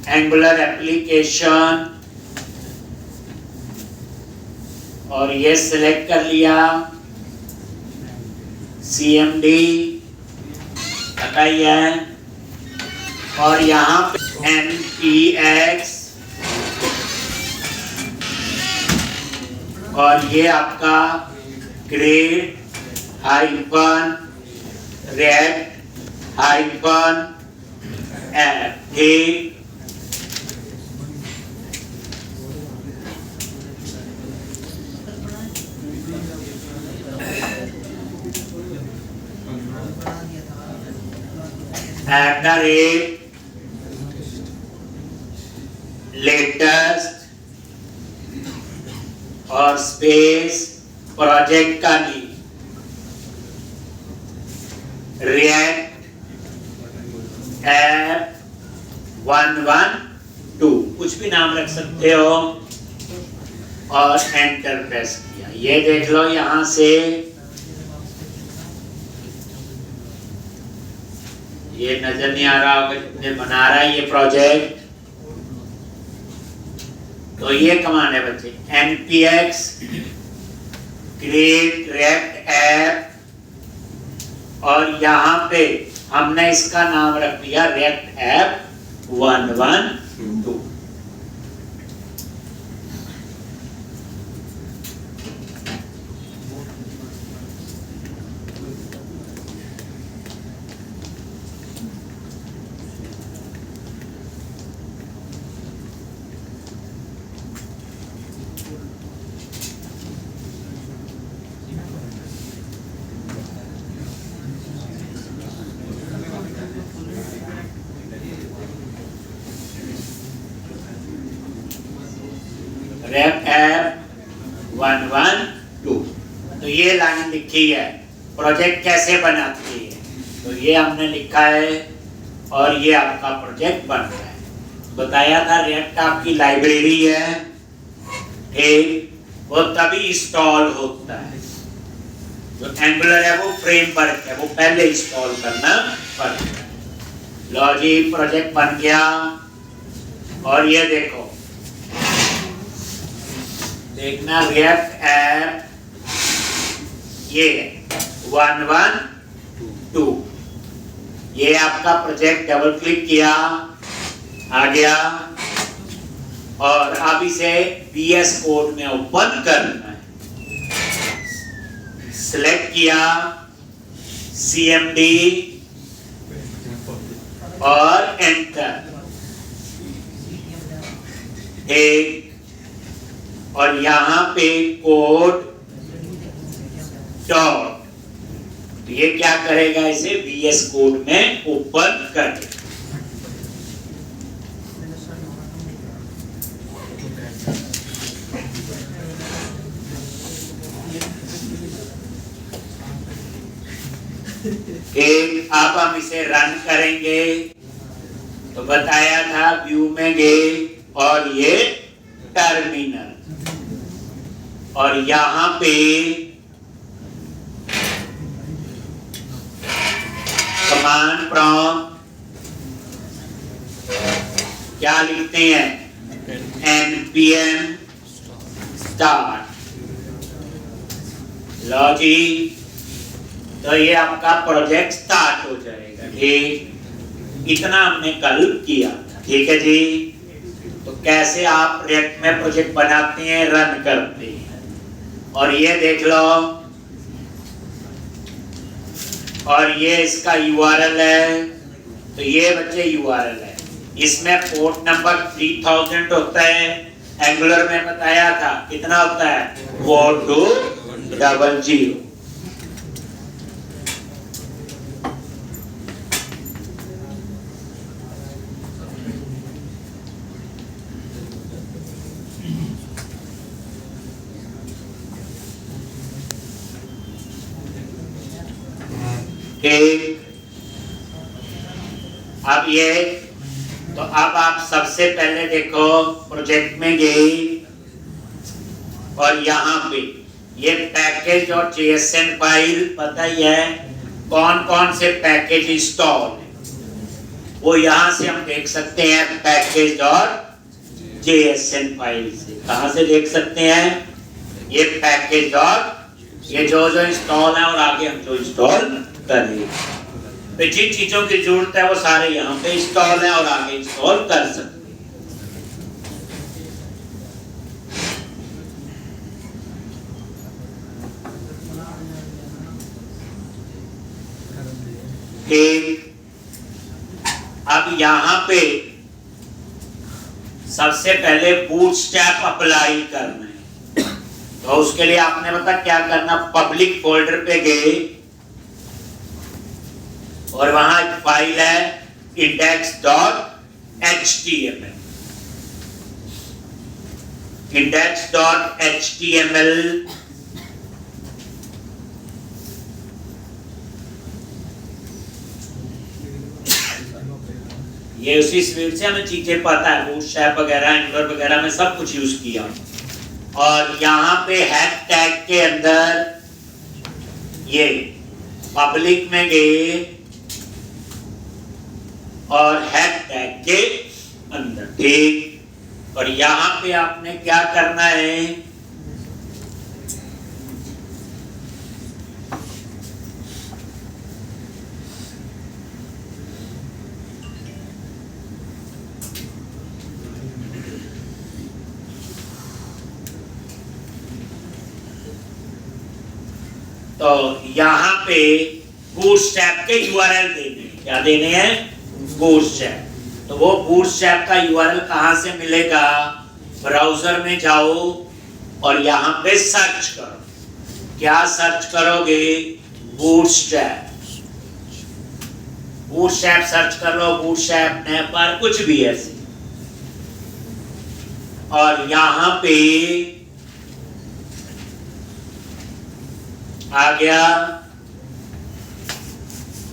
Angular application, और ये select कर लिया। CMD पता ही है, और यहाँ पे NPX, और ये आपका grade hyphen red hyphen F at the rate latest और स्पेस प्रोजेक्ट का नहीं, रिएक्ट ऐप 112 कुछ भी नाम रख सकते हो, और एंटर प्रेस किया। ये देख लो यहां से ये नजर नहीं आ रहा होगा जिसने बना रहा है ये प्रोजेक्ट। तो ये कमांड है बच्चे, npx create react app, और यहाँ पे हमने इसका नाम रख दिया react app 112। React App 112। तो ये लाइन लिखी है, प्रोजेक्ट कैसे बनाती है, तो ये हमने लिखा है, और ये आपका प्रोजेक्ट बन रहा है। बताया था React आपकी लाइब्रेरी है, एक वो तभी इंस्टॉल होता है। जो एंगुलर है वो फ्रेमवर्क है, वो पहले इंस्टॉल करना पड़ता है। लो जी, प्रोजेक्ट बन गया, और ये देखो देखना रिएक्ट ऐप ये 112, ये आपका प्रोजेक्ट, डबल क्लिक किया आ गया, और अब इसे VS कोड में ओपन करना है। सिलेक्ट किया CMD और एंटर, एक, और यहाँ पे कोड डॉट, ये क्या करेगा, इसे VS कोड में ओपन कर देगा। एक, अब हम इसे रन करेंगे। तो बताया था व्यू में गए, और ये टर्मिनल, और यहां पे कमांड प्रॉम्प्ट क्या लिखते हैं, npm start। लो जी, तो ये आपका प्रोजेक्ट स्टार्ट हो जाएगा। ठीक, इतना हमने कल किया था। ठीक है जी, तो कैसे आप रिएक्ट में प्रोजेक्ट बनाते हैं, रन करते हैं। और ये देख लो, और ये इसका URL है। तो ये बच्चे URL है, इसमें पोर्ट नंबर 3000 होता है। एंगुलर में बताया था कितना होता है, 4200। अब ये, तो अब आप सबसे पहले देखो प्रोजेक्ट में गए, और यहाँ पे ये पैकेज और JSON फाइल, पता ही है कौन कौन से पैकेज इंस्टॉल है। वो यहाँ से हम देख सकते हैं पैकेज और JSN फाइल से। कहाँ से देख सकते हैं? ये पैकेज और ये जो इंस्टॉल है और आगे हम जो इंस्टॉल करेंगे, तो जिन चीजों की जरूरत है वो सारे यहाँ पे इंस्टॉल है और आगे इंस्टॉल कर सकते हैं। अब यहाँ पे सबसे पहले बूटस्ट्रैप अप्लाई करना है, तो उसके लिए आपने पता क्या करना, पब्लिक फोल्डर पे गए और वहां एक फाइल है index.html। index.html ये उसी स्पीड से हमें चीजें पता है, बूटस्ट्रैप वगैरह एंगुलर वगैरह में सब कुछ यूज किया। और यहाँ पे हैश टैग के अंदर ये पब्लिक में गए और हैश टैग के अंदर, ठीक। और यहाँ पे आपने क्या करना है, तो यहाँ पे बूटस्ट्रैप के URL देने हैं। क्या देने हैं? बूटस्ट्रैप। तो वो बूटस्ट्रैप का URL कहाँ से मिलेगा? ब्राउजर में जाओ और यहाँ पे सर्च करो। क्या सर्च करोगे? बूटस्ट्रैप। बूटस्ट्रैप सर्च कर लो, बूटस्ट्रैप नेपर कुछ भी ऐसे, और यहाँ पे आ गया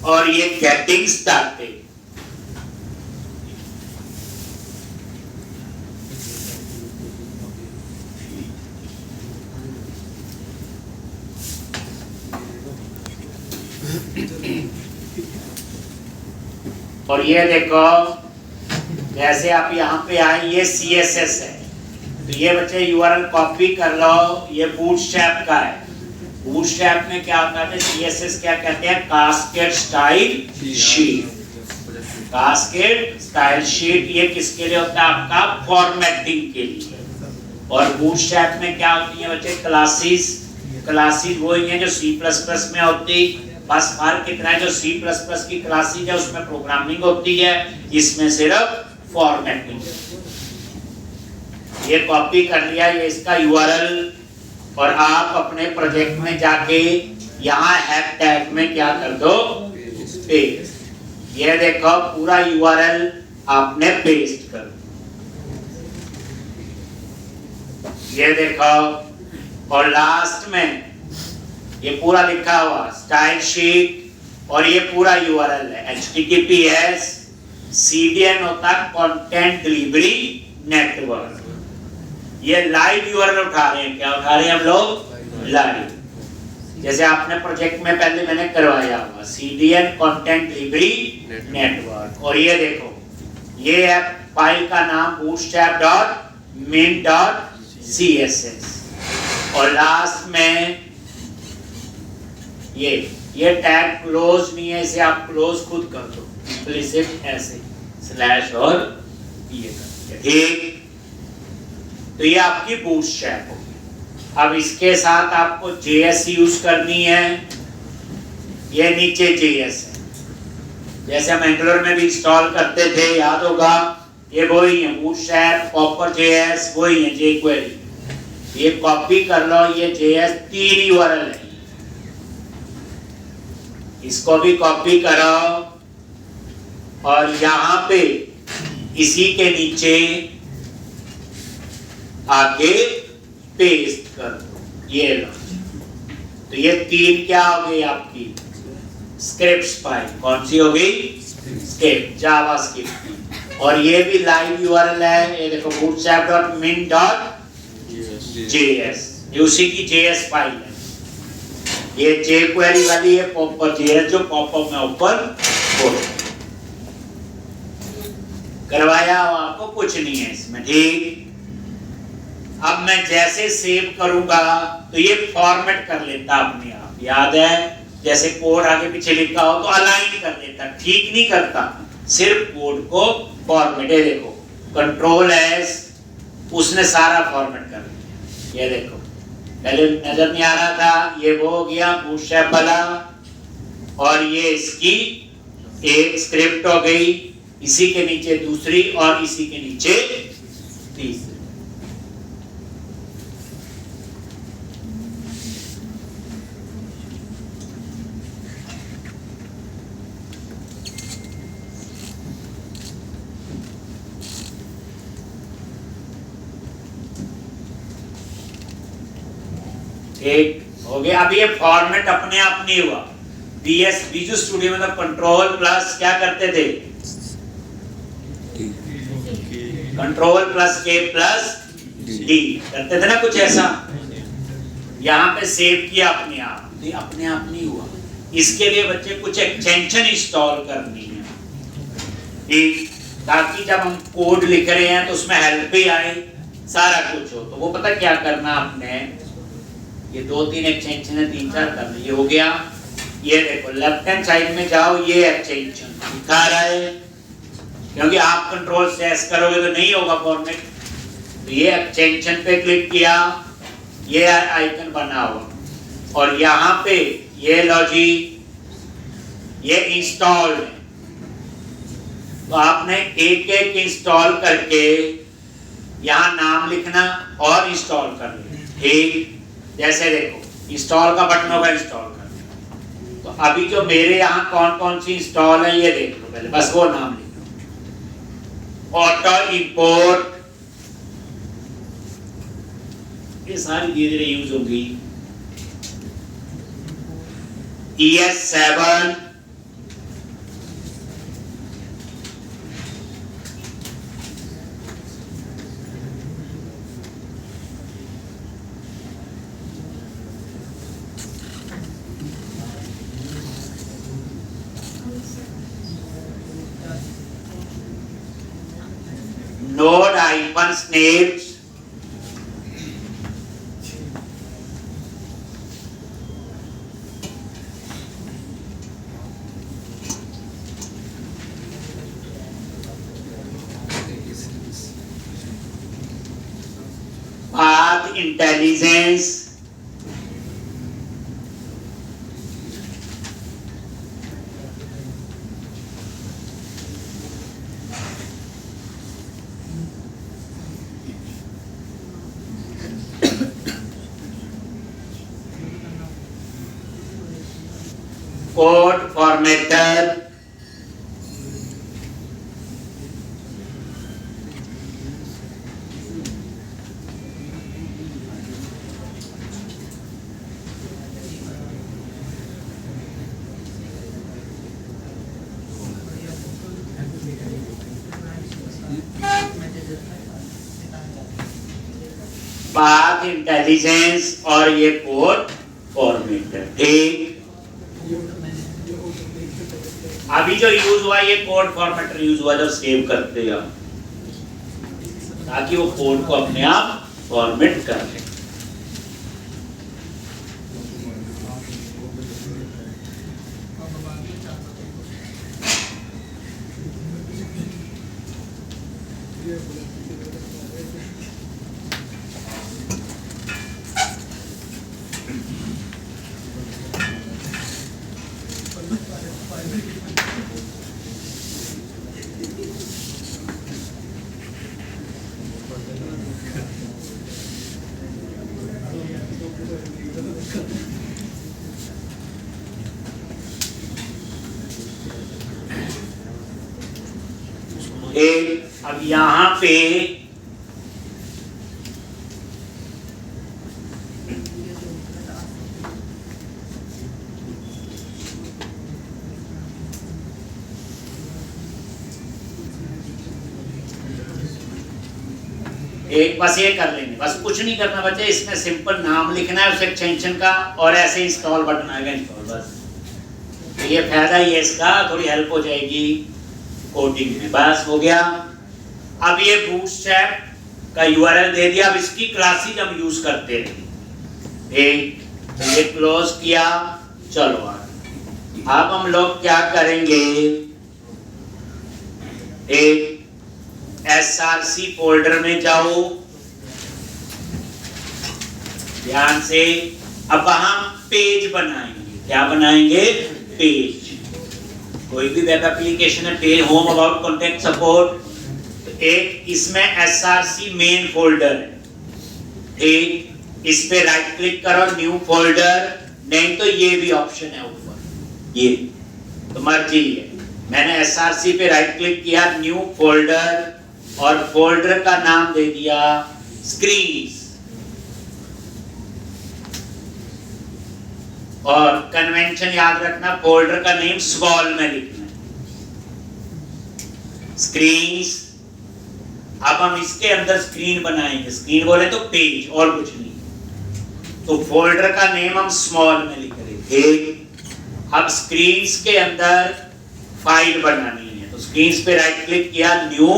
और ये गेटिंग स्टार्टेड। और ये देखो जैसे आप यहाँ पे आए, ये CSS है, तो ये बच्चे URL कॉपी कर लो, ये बूटस्ट्रैप का है। बूटस्ट्रैप में क्या होता है? CSS क्या कहते हैं? Cascade style sheet. Cascade style sheet ये किसके लिए होता है? आपका फॉर्मेटिंग के लिए। और बूटस्ट्रैप में क्या होती है बच्चे? क्लासेस। क्लासेस वो ही है जो C++ में होती, बस फर्क कितना है, जो C++ की क्लासेस है उसमें प्रोग्रामिंग होती है, इसमें सिर्फ फॉर्मेटिंग। ये कॉपी कर लिया, ये इसका URL, और आप अपने प्रोजेक्ट में जाके यहाँ हैश टैग में क्या कर दो? पेस्ट। ये देखो पूरा URL आपने पेस्ट कर दो, ये देखो। और लास्ट में ये पूरा लिखा हुआ स्टाइल शीट, और ये पूरा URL है HTTPS CDN होता है कंटेंट डिलीवरी नेटवर्क। ये लाइव URL उठा रहे हैं। क्या उठा रहे हैं हम लोग? लाइव। जैसे आपने प्रोजेक्ट में पहले मैंने करवाया हुआ CDN कंटेंट डिलीवरी नेटवर्क। और ये देखो ये है फाइल का नाम bootstrap.min.css, और लास्ट में ये टैग क्लोज नहीं है, इसे आप क्लोज खुद कर दो, इम्प्लिसिट ऐसे स्लैश और ये कर, ठीक। तो ये आपकी बूटस्ट्रैप होगी। अब इसके साथ आपको JS यूज करनी है, ये नीचे JS है, जैसे हम एंगुलर में भी इंस्टॉल करते थे, याद होगा, ये वही है बूटस्ट्रैप, पॉपर JS वही है jQuery। ये कॉपी कर लो, ये JS 3 URL है, इसको भी कॉपी करो और यहाँ पे इसी के नीचे आगे पेस्ट कर दो, ये लो। तो ये 3 क्या हो गई आपकी? Scripts file. कौन सी हो गई? Script, JavaScript. और ये भी लाइव URL है, ये देखो bootstrap.min.js, ये उसी की JS फाइल है। ये jQuery वाली है पॉपर JS, जो पॉपअप में ऊपर हो। करवाया हो आपको, कुछ नहीं है इसमें, ठीक। अब मैं जैसे सेव करूंगा तो ये फॉर्मेट कर लेता अपने आप, याद है, जैसे कोड आगे पीछे लिखा हो तो अलाइन कर देता, ठीक नहीं करता, सिर्फ कोड को फॉर्मेट। ये देखो कंट्रोल एस, उसने सारा फॉर्मेट कर दिया। ये देखो पहले नजर नहीं आ रहा था, ये वो हो गया बूटस्ट्रैप वाला, और ये इसकी एक स्क्रिप्ट हो गई, इसी के नीचे दूसरी और इसी के नीचे तीसरी। एक हो गया। अब ये फॉर्मेट अपने आप नहीं हुआ, विजुअल स्टूडियो में तो कंट्रोल प्लस क्या करते थे, कंट्रोल प्लस के प्लस डी करते थे ना, कुछ ऐसा। यहाँ पे सेव किया अपने आप, नहीं अपने आप नहीं हुआ, इसके लिए बच्चे कुछ एक्सटेंशन इंस्टॉल करनी है, ठीक, ताकि जब हम कोड लिख रहे हैं तो उसमें हेल्प भी आए, सारा कुछ हो। तो वो पता क्या करना आपने, ये 2-3 एक्सटेंशन है, 3-4 करना। ये हो गया, ये देखो लेफ्ट हैंड साइड में जाओ, ये एक्सटेंशन दिखा रहा है, क्योंकि आप कंट्रोल से एस करोगे तो नहीं होगा फॉर्मेट। तो ये एक्सटेंशन पे क्लिक किया, ये आइकन बना हुआ, और यहाँ पे ये लो जी, ये इंस्टॉल्ड है। तो आपने एक एक इंस्टॉल करके यहाँ नाम लिखना और इंस्टॉल करना, ठीक। जैसे देखो इंस्टॉल का बटन होगा, इंस्टॉल करना। तो अभी जो मेरे यहाँ कौन कौन सी इंस्टॉल है ये देख लो पहले, बस वो नाम लिख लो। ऑटो इंपोर्ट, ये सारी धीरे धीरे यूज होगी। ES7, Node-Snaps, Path Intelligence, Code Formatter, path intelligence, और ये कोड फॉर्मेटर, ठीक। अभी जो यूज हुआ ये कोड फॉर्मेटर यूज हुआ जब सेव करते हैं, ताकि वो कोड को अपने आप फॉर्मेट कर ले। अब यहाँ पे एक बस ये कर लेंगे, बस कुछ नहीं करना बच्चे, इसमें सिंपल नाम लिखना है उस एक्सटेंशन का, और ऐसे इंस्टॉल बटन आएगा, इंस्टॉल, बस। तो ये फायदा ही है इसका, थोड़ी हेल्प हो जाएगी कोडिंग में, बस हो गया। अब ये बूटस्ट्रैप का यूआरएल दे दिया, अब इसकी क्लासेस हम यूज करते हैं। एक तो ये क्लोज किया, चलो अब हम लोग क्या करेंगे, एक एसआरसी फोल्डर में जाओ ध्यान से। अब हम पेज बनाएंगे, क्या बनाएंगे, पेज। कोई भी वेब एप्लीकेशन है, page home about contact support, एक इसमें एसआरसी मेन फोल्डर है, एक इस पे राइट क्लिक करो न्यू फोल्डर, नहीं तो ये भी ऑप्शन है ऊपर, ये तो मर्जी है। मैंने एसआरसी पे राइट क्लिक किया, न्यू फोल्डर, और फोल्डर का नाम दे दिया स्क्रीन्स, और कन्वेंशन याद रखना, फोल्डर का नेम स्मॉल में लिखना है, स्क्रीन्स। अब हम इसके अंदर स्क्रीन बनाएंगे, स्क्रीन बोले तो पेज और कुछ नहीं, तो फोल्डर का नेम हम स्मॉल में लिख रहे थे। अब स्क्रीन्स के अंदर फाइल बनानी है, तो स्क्रीन्स पे राइट क्लिक किया, न्यू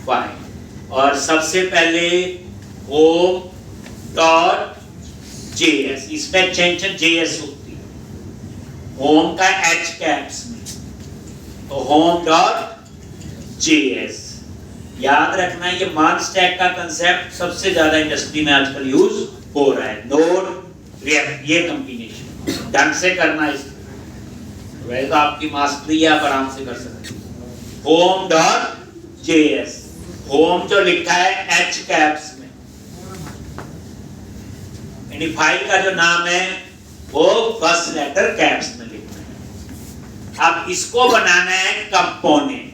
फाइल, और सबसे पहले home.js, इसमें एक्सटेंशन JS होती है, होम का H कैप्स में, तो home.js याद रखना। ये मान स्टैक का कंसेप्ट सबसे ज्यादा इंडस्ट्री में आजकल यूज हो रहा है, नोड रिएक्ट, ये कॉम्बिनेशन ढंग से करना है, वैसे तो आपकी मास्टरी आप आराम से कर सकते हैं। home.js, होम जो लिखा है H कैप्स में, यानी फाइल का जो नाम है वो फर्स्ट लेटर कैप्स में लिखना है। अब इसको बनाना है कंपोनेंट,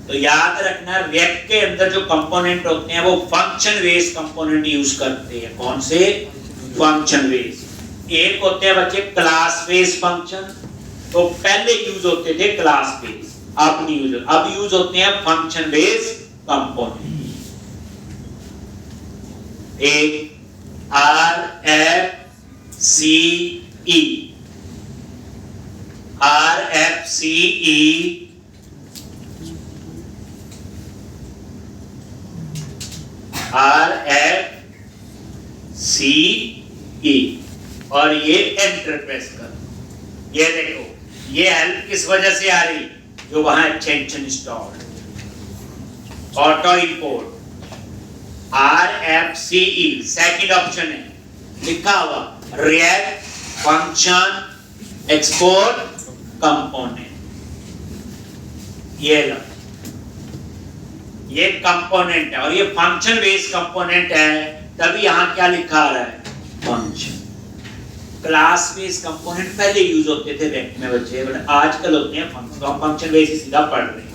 तो याद रखना रिएक्ट के अंदर जो कंपोनेंट होते हैं वो फंक्शन बेस्ड कंपोनेंट यूज करते हैं। कौन से? Function based. एक होते हैं बच्चे क्लास बेस्ड फंक्शन, तो पहले यूज होते थे क्लास बेस्ड, अब नहीं यूज, अब यूज होते हैं फंक्शन बेस्ड कंपोनेंट। एक RFCE और ये एंटर प्रेस करो। ये देखो, ये हेल्प किस वजह से आ रही, जो वहां extension install, auto import RFCE second option है, लिखा हुआ रिएक्ट फंक्शन एक्सपोर्ट कंपोनेंट। ये लो, ये कंपोनेंट है और ये फंक्शन बेस्ड कंपोनेंट है, तभी यहां क्या लिखा आ रहा है, फंक्शन। क्लास बेस्ड कंपोनेंट पहले यूज होते थे रैक में बच्चे, बट आजकल होते हैं फंक्शन। तो हम फंक्शन बेस्ड सीधा पढ़ रहे हैं।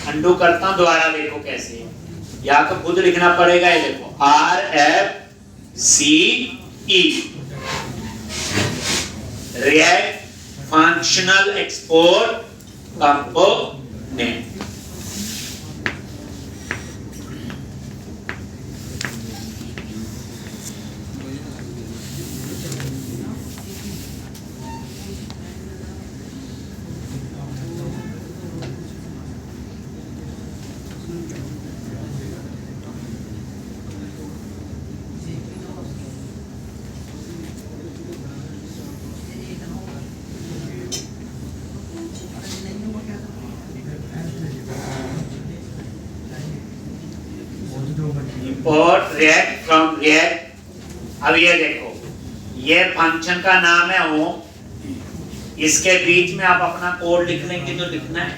अंडू करता हूं, दोबारा देखो कैसे है, या तो खुद लिखना पड़ेगा। ये देखो RFCE react functional export component. Import react from react. अब ये देखो, ये फंक्शन का नाम है होम, इसके बीच में आप अपना कोड लिख लेंगे जो लिखना है,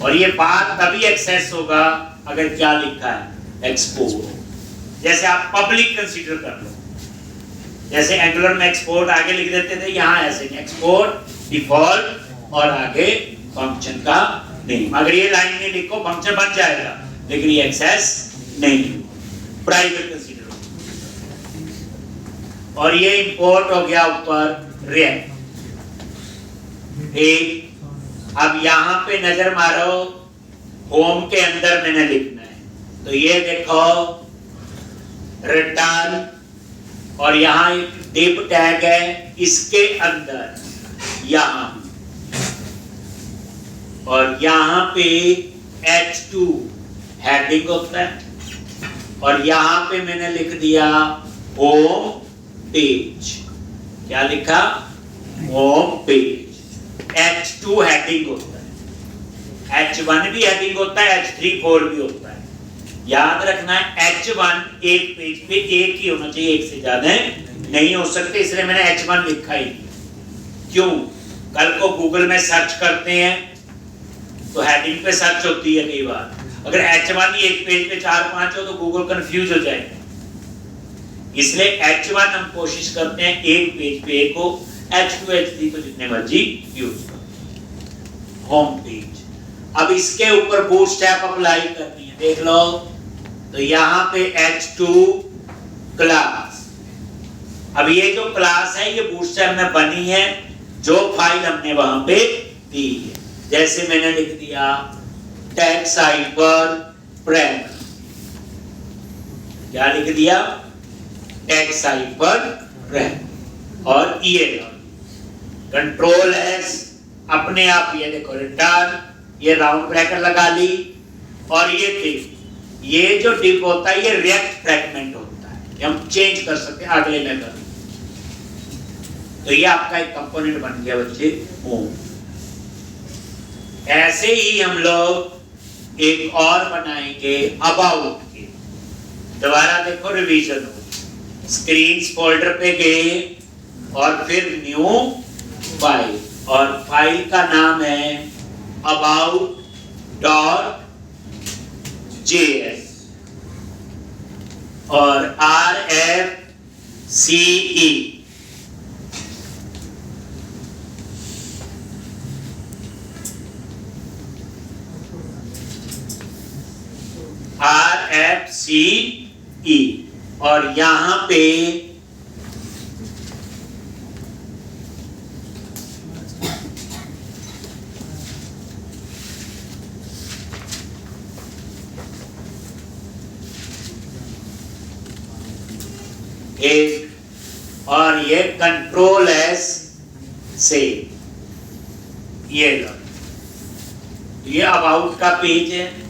और ये बात तभी एक्सेस होगा अगर क्या लिखा है, एक्सपोर्ट। जैसे आप पब्लिक कंसीडर कर लो, जैसे एंगुलर में एक्सपोर्ट आगे लिख देते थे, यहाँ ऐसे एक्सपोर्ट डिफॉल्ट और आगे फंक्शन का नेम। अगर ये लाइन नहीं लिखो फंक्शन बन जाएगा, लेकिन ये एक्सेस नहीं, प्राइवेट कंसीडर। और ये इंपोर्ट हो गया ऊपर रिएक्ट। अब यहां पे नजर मारो, होम के अंदर मैंने लिखना है, तो ये देखो रिटर्न, और यहां एक डिव टैग है, इसके अंदर यहां, और यहां पे H2 हेडिंग होता है, और यहां पे मैंने लिख दिया होम पेज। क्या लिखा? Home page. H2 हेडिंग होता है, H1 भी हेडिंग होता है, H3 4 भी होता है। याद रखना है H1 एक पेज पे एक ही होना चाहिए, एक से ज्यादा नहीं हो सकते, इसलिए मैंने H1 लिखा ही। क्यों? कल को गूगल में सर्च करते हैं तो हेडिंग पे सर्च होती है कई बार, अगर H1 ही एक पेज पे 4-5 हो तो गूगल कंफ्यूज हो जाएगा। इसलिए H1 हम कोशिश करते हैं एक पेज पे एक हो, H2 H3 तो जितने मर्जी यूज करो। Home page. अब इसके ऊपर बूटस्ट्रैप अप्लाई करनी है, देख लो। तो यहां पे H2 क्लास। अब ये जो क्लास है ये बूटस्ट्रैप में बनी है, जो फाइल हमने वहां पे दी है। जैसे मैंने लिख दिया टेक्स्ट हाइपर प्राइमरी। क्या लिख दिया? Text hyper primary. और ये कंट्रोल एस, अपने आप ये देखो रिटर्न, ये राउंड ब्रैकेट लगा ली। और ये डिफ, ये जो डिफ होता है ये रिएक्ट फ्रैगमेंट होता है, ये हम चेंज कर सकते हैं अगले में कर। तो ये आपका एक कंपोनेंट बन गया बच्चे होम। ऐसे ही हम लोग एक और बनाएंगे अबाउट के। दोबारा देखो रिवीजन हो, स्क्रीन्स फोल्डर पे गए और फिर न्यू फाइल, और फाइल का नाम है about.js और RFCE। RFCE और यहां पे एक, और ये कंट्रोल एस से ये लो, ये अबाउट का पेज है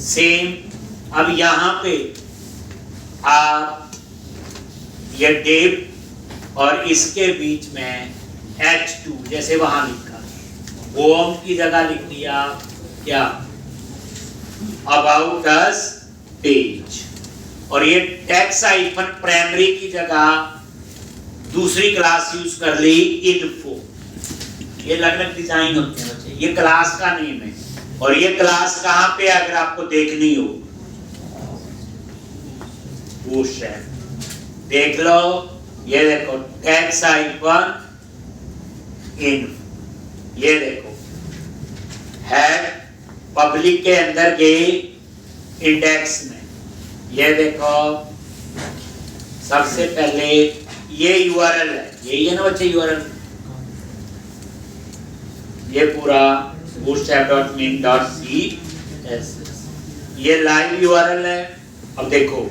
सेम। अब यहां पे आप ये डिव और इसके बीच में H2 जैसे वहां लिखा, होम की जगह लिख दिया क्या? About us page. और ये टेक्स्ट हाइफन प्राइमरी की जगह दूसरी क्लास यूज कर ली इन्फो। ये अलग अलग डिजाइन होते हैं बच्चे, ये क्लास का नेम है। और ये क्लास कहां पे अगर आपको देखनी हो, देख लो, ये देखो टेक्स्ट हाइफन इन्फो, ये देखो हेड पब्लिक के अंदर गए इंडेक्स में, ये देखो सबसे पहले ये यूआरएल है, यही है ना बच्चे यूआरएल, ये पूरा bootstrap.min.css, ये लाइव यूआरएल है। अब देखो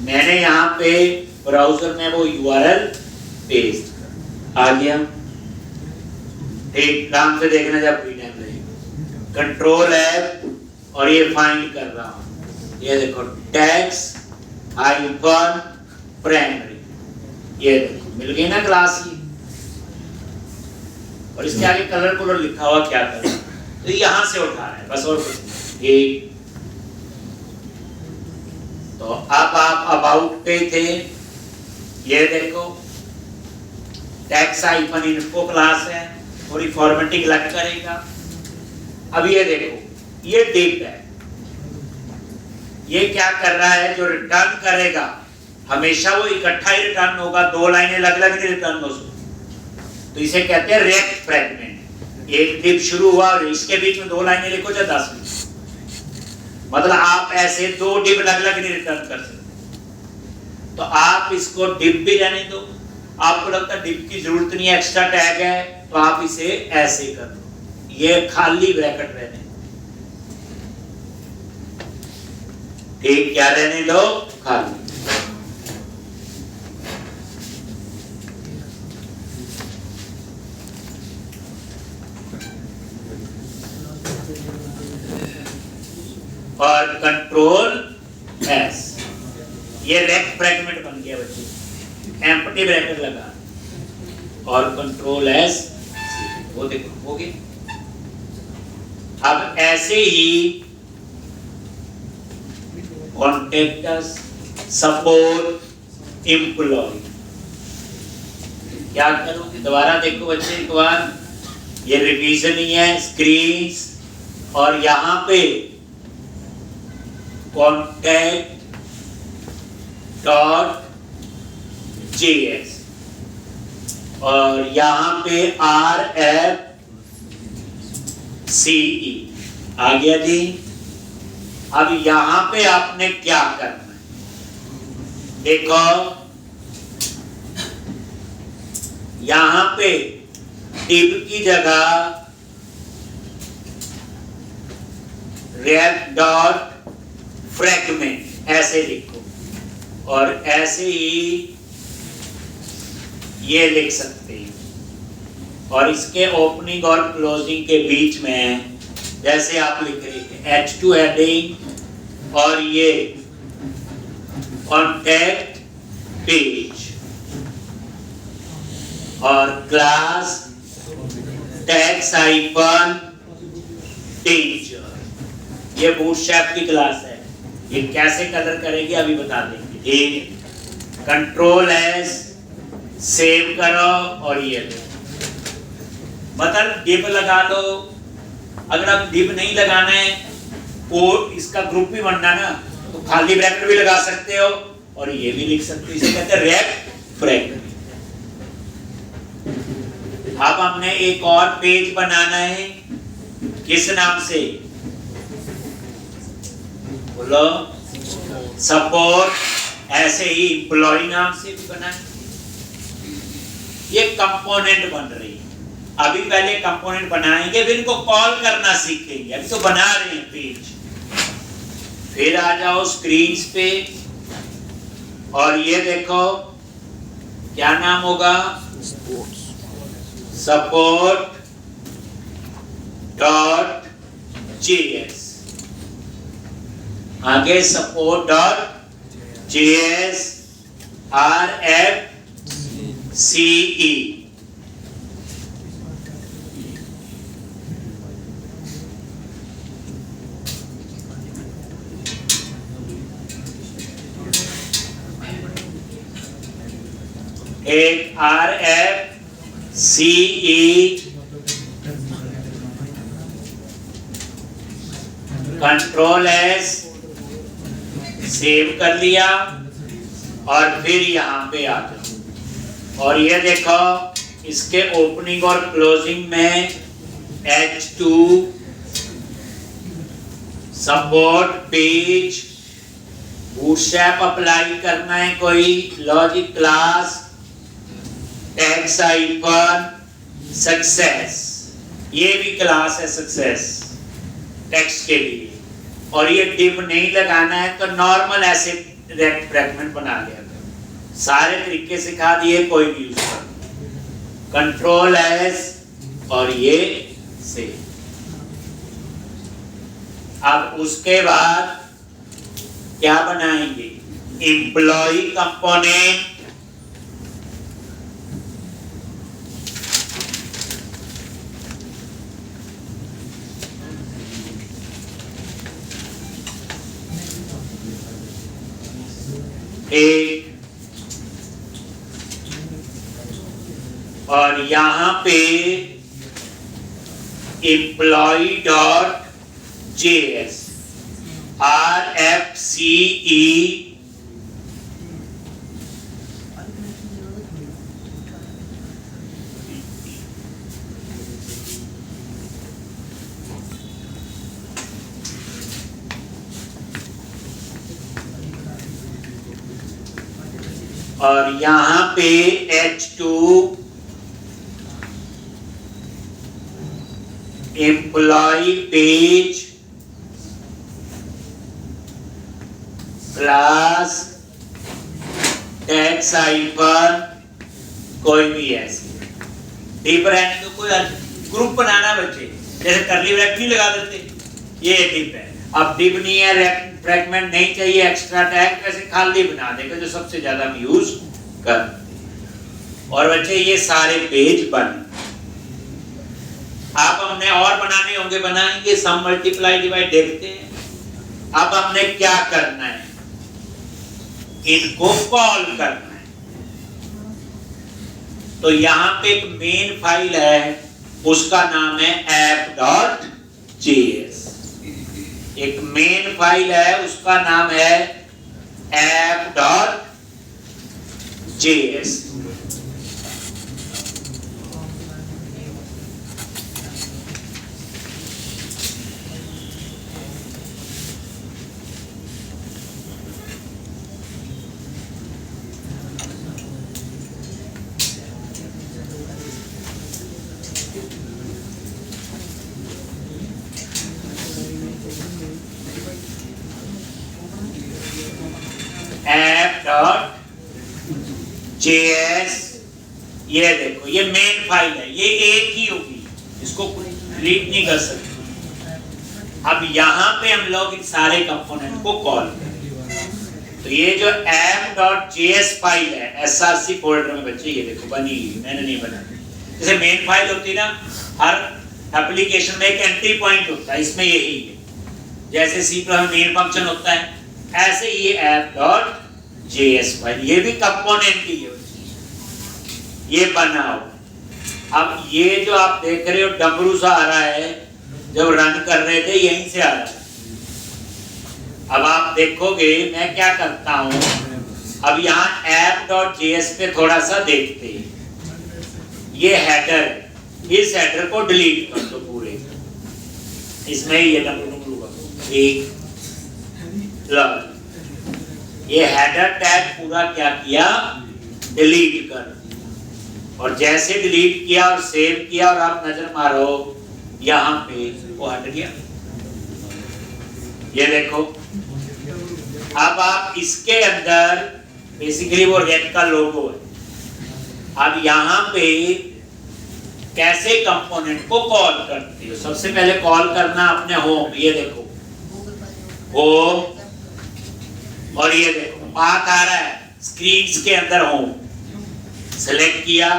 मैंने यहाँ पे ब्राउजर में वो यूआरएल पेस्ट आ गया, एक काम से देखना जब फ्री टाइम रहेगा। कंट्रोल F और ये फाइंड कर रहा हूँ, ये देखो टेक्स्ट हाइफन प्राइमरी, ये देखो मिल गई ना क्लास ही। और इसके आगे कलर कलर लिखा हुआ क्या कर, तो यहां से उठा रहा है बस, और कुछ नहीं। तो अब आप अबाउट पे थे, ये देखो टेक्स्ट हाइफन इन्फो क्लास है, थोड़ी फॉर्मेटिंग लग करेगा। अब ये देखो ये डिव है, ये क्या कर रहा है, जो रिटर्न करेगा हमेशा वो इकट्ठा ही रिटर्न होगा, दो लाइनें अलग अलग नहीं रिटर्न हो सकती। तो इसे कहते हैं रिएक्ट फ्रैगमेंट। एक डिव शुरू हुआ और इसके बीच में दो लाइनें लिखो चाहे 10 लिखो, मतलब आप ऐसे दो डिव अलग अलग नहीं रिटर्न कर सकते। तो आप इसको डिव भी रहने दो, आपको लगता है डिव की जरूरत नहीं है, एक्स्ट्रा टैग है, तो आप इसे ऐसे कर दो, ये खाली ब्रैकेट रहने दो। ठीक, क्या रहने दो? खाली। और कंट्रोल एस, ये रेक्ट फ्रैगमेंट बन गया बच्चे, एम्प्टी ब्रैकेट लगा और कंट्रोल एस, वो देखो हो गया। अब ऐसे ही कॉन्टेक्टस, सपोर्ट, एम्प्लॉय, क्या करोगे? दोबारा देखो बच्चे एक बार, ये रिवीजन ही है, स्क्रीन्स, और यहाँ पे कॉन्टैक्ट डॉट जेएस और यहाँ पे RFCE आ गया जी। अब यहाँ पे आपने क्या करना है, देखो यहाँ पे टिप की जगह रेप डॉट फ्रैगमेंट ऐसे लिखो, और ऐसे ही ये लिख सकते हैं, और इसके ओपनिंग और क्लोजिंग के बीच में जैसे आप लिख रहे थे H2 हेडिंग और ये कॉन्टैक्ट पेज और क्लास टैक्स आइकन टीचर, ये बूटस्ट्रैप की क्लास है। ये कैसे कलर करेंगे अभी बता देंगे। ये कंट्रोल एस, सेव करो और ये लो, मतलब डिप लगा लो। अगर आप डिप नहीं लगाना है, कोड इसका ग्रुप भी बनना ना, तो खाली ब्रैकेट भी लगा सकते हो और ये भी लिख सकते हो, इसे कहते हैं रैप फ्रैगमेंट। अब हमने एक और पेज बनाना है, किस नाम से बोलो? सपोर्ट, ऐसे ही एम्प्लॉय नाम से भी बना है। ये कंपोनेंट बन रही है। अभी पहले कंपोनेंट बनाएंगे, फिर इनको कॉल करना सीखेंगे। अभी तो बना रहे हैं पेज। फिर आ जाओ स्क्रीन्स पे, और ये देखो क्या नाम होगा? सपोर्ट डॉट जेएस, आगे सपोर्ट डॉट जेएस RFCE, एक RFCE, कंट्रोल एस, सेव कर लिया, और फिर यहाँ पे आ जाओ, और ये देखो इसके ओपनिंग और क्लोजिंग में H2 support page, bootstrap apply करना है, कोई logic class tax icon success, ये भी क्लास है सक्सेस टेक्स्ट के लिए। और ये डिप नहीं लगाना है तो नॉर्मल ऐसे रेक्ट फ्रैगमेंट बना लिया करो। सारे तरीके सिखा दिए, कोई भी यूज कर। कंट्रोल एस और ये से। अब उसके बाद क्या बनाएंगे? एम्प्लॉय कंपोनेंट, एक, और यहां पे एम्प्लॉय डॉट जेएस RFCE, और यहां पे H2 employ page class tax icon, कोई भी ऐसे डिप रहने तो कोई ग्रुप बनाना बच्चे, जैसे करली ब्रैकेट नहीं लगा देते, ये डिप है। अब डिव नहीं है, फ्रैगमेंट नहीं चाहिए, एक्स्ट्रा टैग, वैसे खाली बना देगा जो सबसे ज्यादा हम यूज करते हैं। और बच्चे ये सारे पेज बन, आप हमने और बनाने होंगे, बनाएंगे, सम मल्टीप्लाई डिवाइड देखते हैं। अब हमने क्या करना है, इनको कॉल करना है। तो यहां पे एक मेन फाइल है, उसका नाम है app.js। एक मेन फाइल है, उसका नाम है app.js। app.js, ये देखो ये मेन फाइल है, ये एक ही होगी, इसको डिलीट नहीं कर सकते। अब यहाँ पे हम लोग इन सारे कंपोनेंट को कॉल करें। तो ये जो app.js फाइल है src फोल्डर में बच्चे, ये देखो बनी, मैंने नहीं बनाई। जैसे मेन फाइल होती ना, हर एप्लीकेशन में एक एंट्री पॉइंट होता है, इसमें यही है। जैसे C में मेन फंक्शन होता है, ऐसे ये app.js फाइल, ये भी कंपोनेंट ही है, ये बनाओ। अब ये जो आप देख रहे हो डमरू सा आ रहा है, जब रन कर रहे थे यहीं से आ रहा है। अब आप देखोगे मैं क्या करता हूं, अब यहाँ app.js पे थोड़ा सा देखते हैं। ये हेडर, इस हेडर को डिलीट कर दो पूरे, इसमें ये डमरू का एक ये हेडर टैग पूरा क्या किया, डिलीट कर। और जैसे डिलीट किया और सेव किया और आप नजर मारो यहाँ पे वो हट गया, ये देखो। अब आप इसके अंदर बेसिकली वो रेड का लोगो है। अब यहाँ पे कैसे कंपोनेंट को कॉल करते हो, सबसे पहले कॉल करना अपने होम, ये देखो होम, और ये देखो पाथ आ रहा है स्क्रीन्स के अंदर होम, सेलेक्ट किया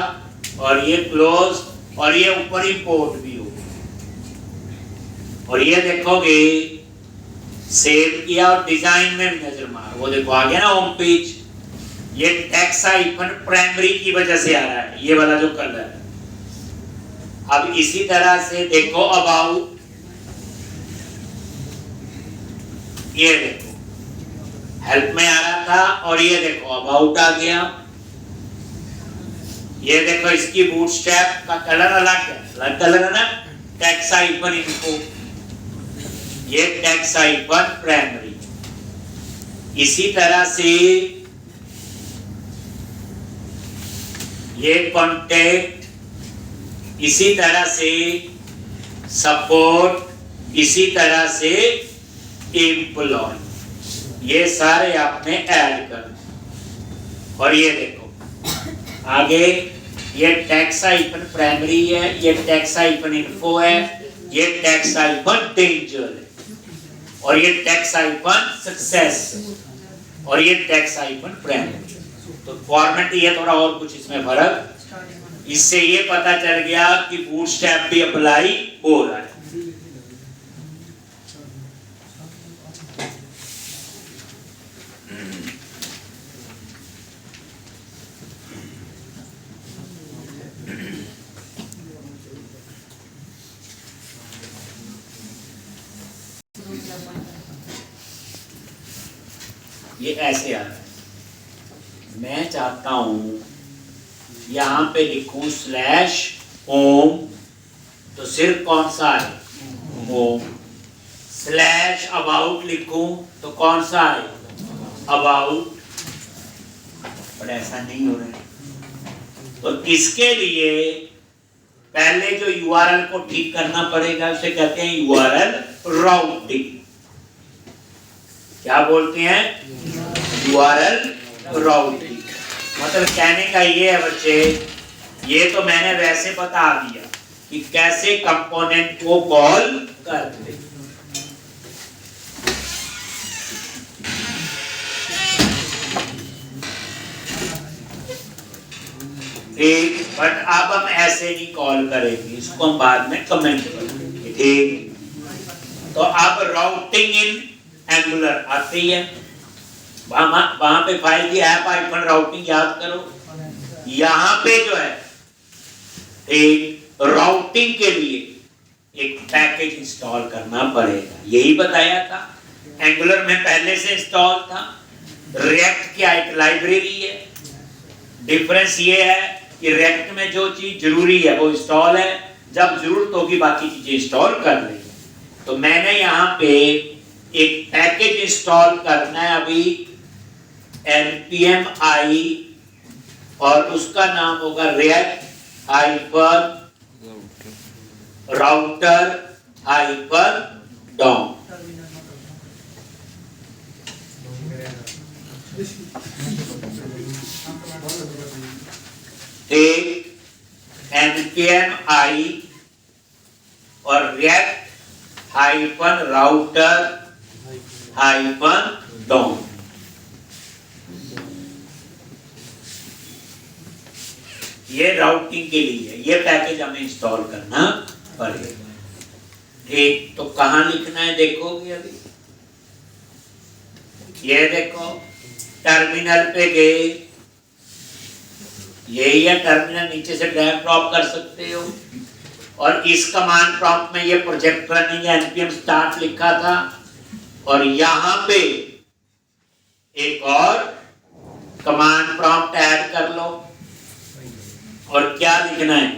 और ये क्लोज, और ये ऊपर इंपोर्ट भी हो, और ये देखोगे सेव किया और डिजाइन में भी नजर मार, वो देखो आ गया ना होम पेज। ये टेक्स्ट आइकन प्राइमरी की वजह से आ रहा है, ये वाला जो कलर है। अब इसी तरह से देखो अबाउट, ये देखो हेल्प में आ रहा था और ये देखो अबाउट आ गया। ये देखो इसकी बूटस्ट्रैप का कलर अलग है, अलग कलर है ना, टेक्स्ट आइकन इनको, ये टेक्स्ट आइकन प्राइमरी। इसी तरह से ये कॉन्टैक्ट, इसी तरह से सपोर्ट, इसी तरह से एम्प्लॉय, ये सारे आपने ऐड कर। और ये देखो आगे ये टेक्स्ट आइकन प्राइमरी है, ये टेक्स्ट आइकन इन्फो है, ये टेक्स्ट आइकन डेंजर है, और ये टेक्स्ट आइकन सक्सेस, और ये टेक्स्ट आइकन प्राइमरी। तो फॉर्मेट ये थोड़ा और कुछ इसमें फर्क, इससे ये पता चल गया कि बूटस्ट्रैप भी अप्लाई हो रहा है। ये ऐसे आ रहा है, मैं चाहता हूं यहां पे लिखूं स्लैश होम, तो सिर्फ कौन सा है होम, स्लैश अबाउट लिखूं तो कौन सा है अबाउट, पर ऐसा नहीं हो रहा है। तो इसके लिए पहले जो यूआरएल को ठीक करना पड़ेगा, उसे कहते हैं यूआरएल राउटिंग। क्या बोलते हैं, यूआरएल राउटिंग। मतलब कहने का ये है बच्चे, ये तो मैंने वैसे बता दिया कि कैसे कंपोनेंट को कॉल करते। ठीक, बट अब हम ऐसे नहीं कॉल करेंगे, इसको हम बाद में कमेंट करेंगे। ठीक, तो अब राउटिंग इन एंगुलर आती है, वहां पे फाइल की ऐप आइकन राउटिंग याद करो। यहाँ पे जो है एक राउटिंग के लिए एक पैकेज इंस्टॉल करना पड़ेगा, यही बताया था। एंगुलर में पहले से इंस्टॉल था, रिएक्ट की एक लाइब्रेरी है। डिफरेंस ये है कि रिएक्ट में जो चीज जरूरी है वो इंस्टॉल है, जब जरूरत होगी बाकी चीजें इंस्टॉल कर लेंगे। तो मैंने यहाँ पे एक पैकेज इंस्टॉल करना है अभी, npm i, और उसका नाम होगा react hyphen router hyphen DOM. एक npm i और react hyphen router hyphen DOM. ये राउटिंग के लिए है, ये पैकेज हमें इंस्टॉल करना पड़ेगा। ठीक, तो कहाँ लिखना है देखोगे अभी, ये देखो टर्मिनल पे गए, यही है टर्मिनल, नीचे से ड्रैग ड्रॉप कर सकते हो। और इस कमांड प्रॉम्प्ट में ये प्रोजेक्ट रनिंग npm स्टार्ट लिखा था, और यहाँ पे एक और कमांड प्रॉम्प्ट ऐड कर लो, और क्या लिखना है,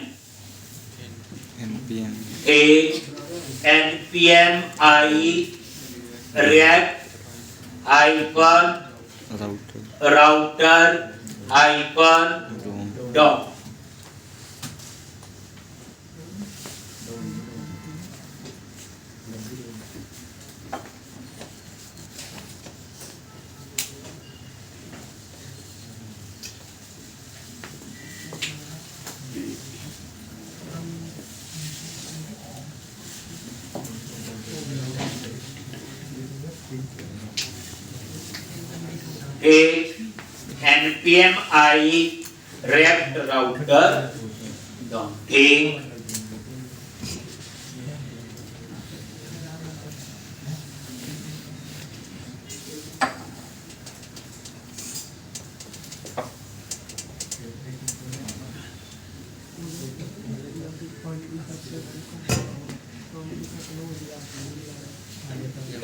npm i react hyphen router hyphen DOM. npm i react router DOM. ठीक,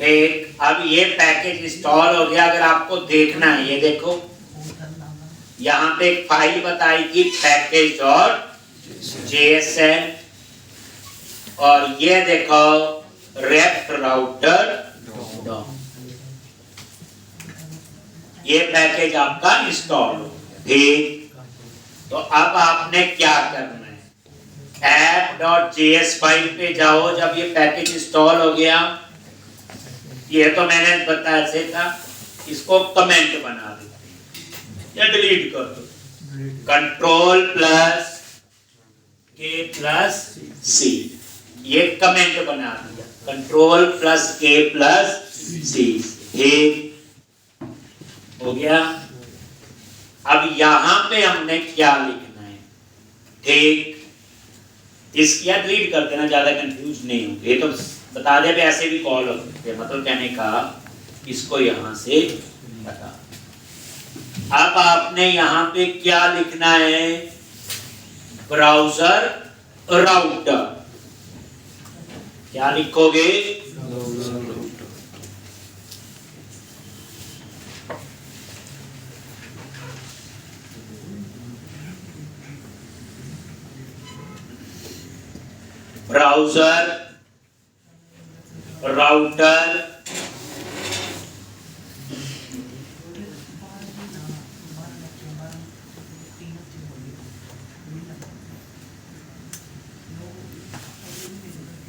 एक अब ये पैकेज इंस्टॉल हो गया। अगर आपको देखना है, ये देखो यहाँ पे एक फाइल बताई थी पैकेज और JSN, और ये देखो react राउटर डॉम, ये पैकेज आपका इंस्टॉल हो गया। ठीक, तो अब आपने क्या करना है, app.js फाइल पे जाओ। जब ये पैकेज इंस्टॉल हो गया, ये तो मैंने बताया से था, इसको कमेंट बना दो या डिलीट कर दो, कंट्रोल प्लस के प्लस सी, ये कमेंट बना दिया, कंट्रोल प्लस के प्लस सी। ठीक हो गया। अब यहां पे हमने क्या लिखना है, ठीक, इसकी डिलीट कर देना, ज्यादा कंफ्यूज नहीं हो। ये तो बता दे भी ऐसे भी कॉल हो सकते हैं, मतलब कहने का इसको यहां से बता। अब आपने यहाँ पे क्या लिखना है, ब्राउजर राउटर, क्या लिखोगे, ब्राउजर राउटर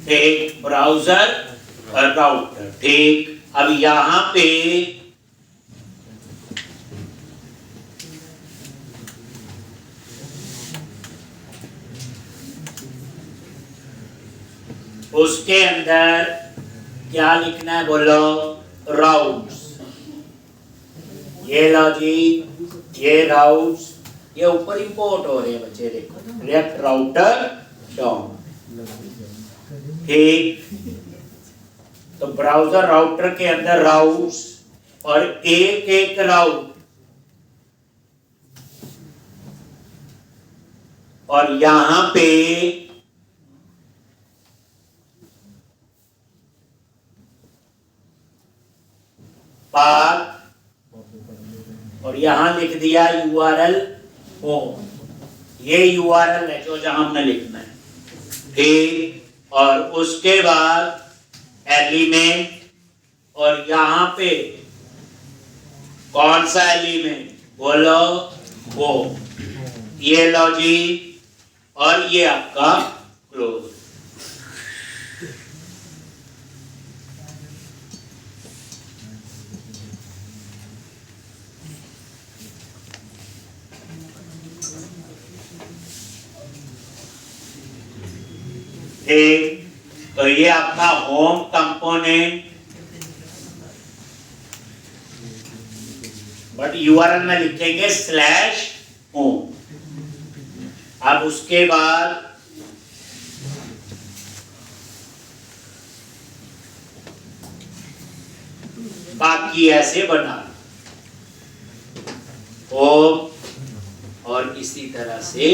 एक ब्राउजर राउटर। ठीक, अब यहां पे उसके अंदर क्या लिखना है बोलो, राउट्स। ये लो जी, ये राउट्स ये ऊपर इंपोर्ट हो रहे हैं बच्चे, देखो लेफ्ट राउटर डाउन। ठीक, तो ब्राउजर राउटर के अंदर राउट्स और एक एक राउट और यहां पे पाथ और यहां लिख दिया यूआरएल होम। ये यूआरएल है जो जहां हमने लिखना है। ठीक, और उसके बाद एलिमेंट और यहां पे कौन सा एलिमेंट बोलो, वो ये लो जी, और ये आपका क्लोज। ठीक, तो ये आपका होम कंपोनेंट, बट यूआरएल में लिखेंगे स्लैश होम। अब उसके बाद बाकी ऐसे बना होम और इसी तरह say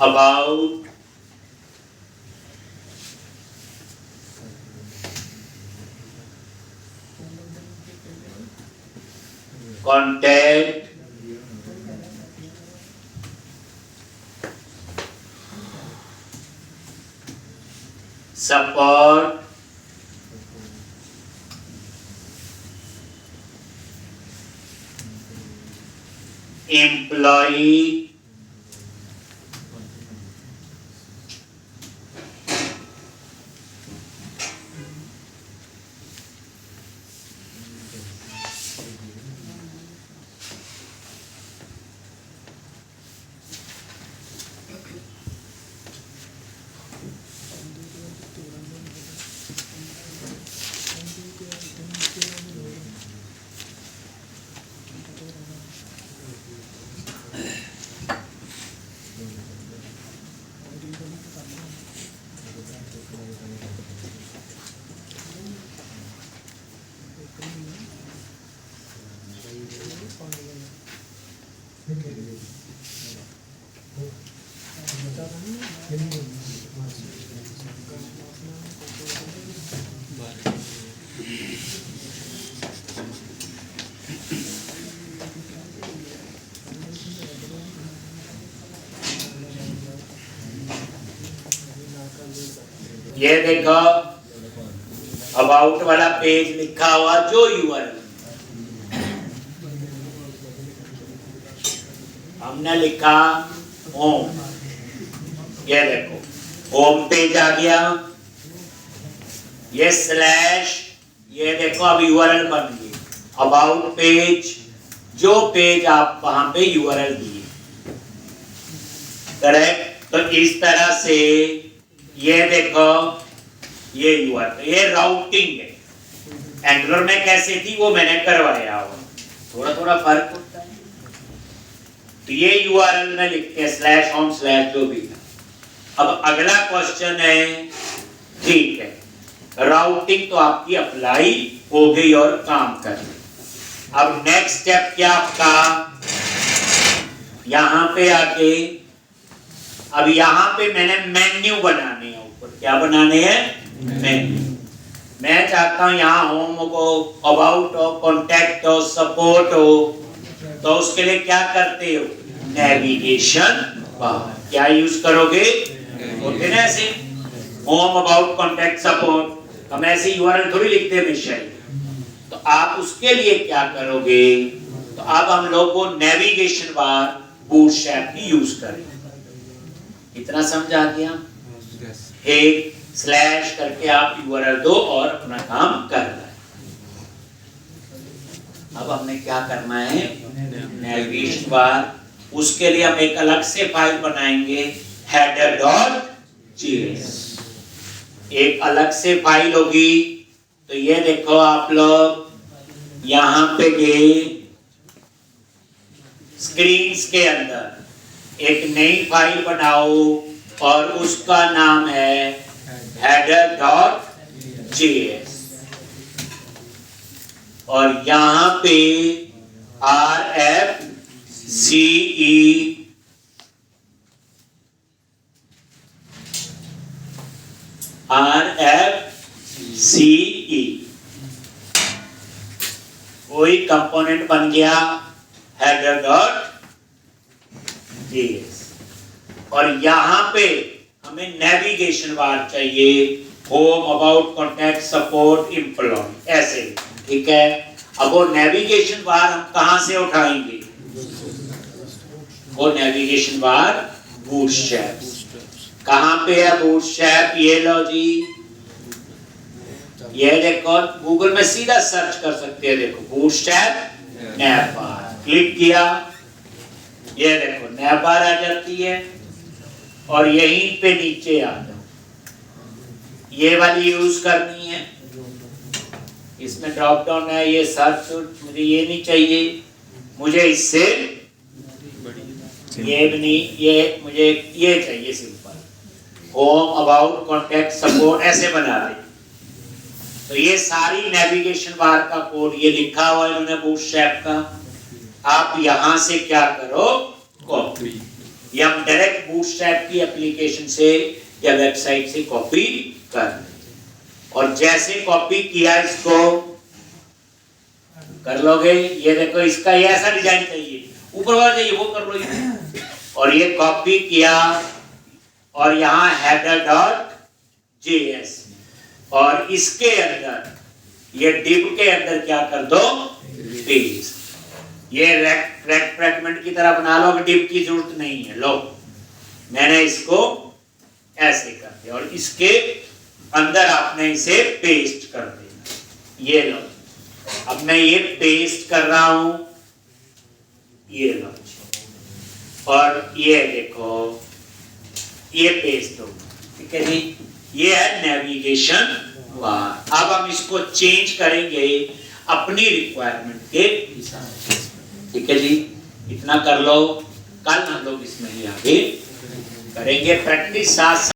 about, contact, support, employee, ये देखो अबाउट वाला पेज लिखा हुआ जो यूआरएल हमने लिखा होम, ये देखो होम पेज आ गया। ये स्लैश, ये देखो अब यूआरएल बन गई अबाउट पेज, जो पेज आप वहां पे यूआरएल दिए। करेक्ट, तो इस तरह से ये देखो ये यूआरएल, ये राउटिंग है। एंगुलर में कैसे थी वो मैंने करवाया हुआ, थोड़ा थोड़ा फर्क होता है। तो ये यूआरएल में लिखते हैं स्लैश होम स्लैश जो भी था। अब अगला क्वेश्चन है, ठीक है राउटिंग तो आपकी अप्लाई हो गई और काम कर रही। अब नेक्स्ट स्टेप क्या आपका, यहां पे आके अब यहां पे मैंने मेन्यू बनाने हैं। ऊपर क्या बनाने हैं, मेन्यू। मैं चाहता हूं यहां होम को अबाउट हो, कॉन्टैक्ट हो, सपोर्ट हो, तो उसके लिए क्या करते हो, नेविगेशन बार क्या यूज करोगे, होते ना ऐसे होम अबाउट कॉन्टैक्ट सपोर्ट, हम ऐसे यूआरएल थोड़ी लिखते हैं हमेशा। तो आप उसके लिए क्या करोगे, तो अब हम लोग को नेविगेशन बार बूटस्ट्रैप की यूज करेंगे। इतना समझा गया। एक स्लैश करके आप यूआरएल दो और अपना काम कर रहे हैं। अब हमने क्या करना है, नेविगेशन बार, उसके लिए हम एक अलग से फाइल बनाएंगे header.js, एक अलग से फाइल होगी। तो ये देखो आप लोग यहां पे गए स्क्रीन्स के अंदर, एक नई फाइल बनाओ और उसका नाम है header.js और यहां पे RFCE कोई कंपोनेंट बन गया header.js और यहां पे हमें नेविगेशन बार चाहिए, home, about, contact, support, employ, ऐसे, ठीक है। अब वो नेविगेशन बार हम कहां से उठाएंगे? वो नेविगेशन बार बूटस्ट्रैप। कहां पे है बूटस्ट्रैप? ये लो जी, ये देखो, गूगल में सीधा सर्च कर सकते हैं, देखो बूटस्ट्रैप नैवबार, क्लिक किया, ये देखो नैवबार आ जाती है और यहीं पे नीचे आ जाओ, ये वाली यूज करनी है, इसमें ड्रॉप डाउन है, ये सर्च, मुझे ये नहीं चाहिए, मुझे इससे ये भी नहीं, ये मुझे ये चाहिए simple, home, about, contact, support, ऐसे बना दे। तो ये सारी नेविगेशन बार का कोड ये लिखा हुआ है इन्होंने बूटस्ट्रैप का। आप यहां से क्या करो, कॉपी, या हम डायरेक्ट बूटस्ट्रैप की एप्लीकेशन से या वेबसाइट से कॉपी कर, और जैसे कॉपी किया इसको कर लोगे, ये देखो इसका ये ऐसा डिजाइन चाहिए, ऊपर वाला चाहिए वो कर लो ये। और ये कॉपी किया और यहाँ header.js और इसके अंदर ये div के अंदर क्या कर दो, पेस्ट। ये रेक्ट फ्रैगमेंट की तरह बना लो, div की जरूरत नहीं है। लो मैंने इसको ऐसे कर दिया और इसके अंदर आपने इसे पेस्ट कर देना। ये लो, अब मैं ये पेस्ट कर रहा हूं, ये लो, और ये देखो ये पेस्ट हो, ठीक है जी। ये है नेविगेशन बार। अब हम इसको चेंज करेंगे अपनी रिक्वायरमेंट के हिसाब से, ठीक है जी। इतना कर लो, कल हम लोग इसमें ही आगे करेंगे प्रैक्टिस साथ